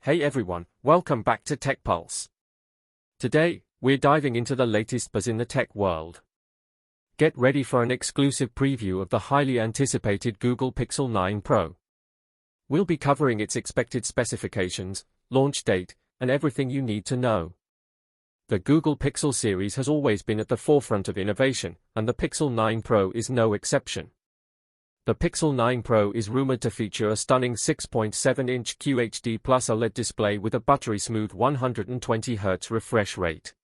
Hey everyone, welcome back to Tech Pulse. Today, we're diving into the latest buzz in the tech world. Get ready for an exclusive preview of the highly anticipated Google Pixel 9 Pro. We'll be covering its expected specifications, launch date, and everything you need to know. The Google Pixel series has always been at the forefront of innovation, and the Pixel 9 Pro is no exception. The Pixel 9 Pro is rumored to feature a stunning 6.7-inch QHD+ OLED display with a buttery-smooth 120Hz refresh rate.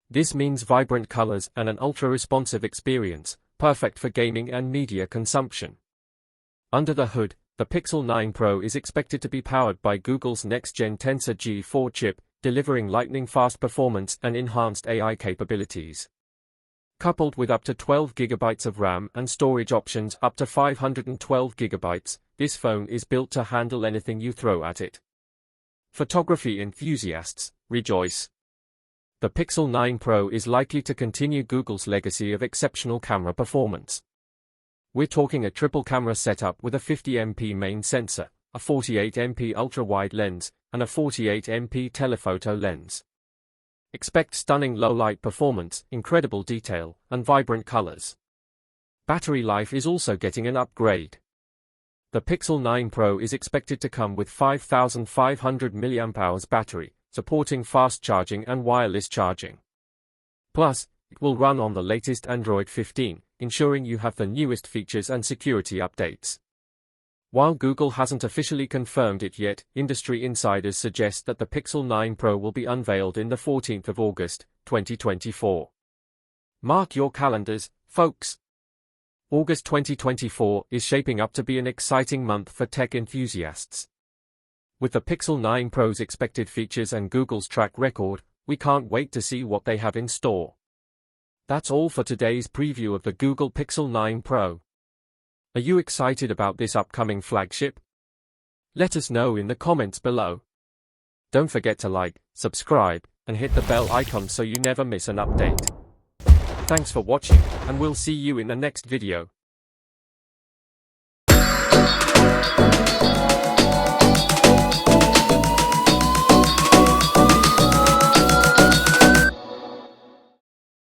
This means vibrant colors and an ultra-responsive experience, perfect for gaming and media consumption. Under the hood, the Pixel 9 Pro is expected to be powered by Google's next-gen Tensor G4 chip, delivering lightning-fast performance and enhanced AI capabilities. Coupled with up to 12 GB of RAM and storage options up to 512 GB, this phone is built to handle anything you throw at it. Photography enthusiasts, rejoice! The Pixel 9 Pro is likely to continue Google's legacy of exceptional camera performance. We're talking a triple camera setup with a 50MP main sensor, a 48MP ultra-wide lens, and a 48MP telephoto lens. Expect stunning low-light performance, incredible detail, and vibrant colors. Battery life is also getting an upgrade. The Pixel 9 Pro is expected to come with 5,500 mAh battery, supporting fast charging and wireless charging. Plus, it will run on the latest Android 15, ensuring you have the newest features and security updates. While Google hasn't officially confirmed it yet, industry insiders suggest that the Pixel 9 Pro will be unveiled in the 14th of August, 2024. Mark your calendars, folks! August 2024 is shaping up to be an exciting month for tech enthusiasts. With the Pixel 9 Pro's expected features and Google's track record, we can't wait to see what they have in store. That's all for today's preview of the Google Pixel 9 Pro. Are you excited about this upcoming flagship? Let us know in the comments below. Don't forget to like, subscribe, and hit the bell icon so you never miss an update. Thanks for watching, and we'll see you in the next video.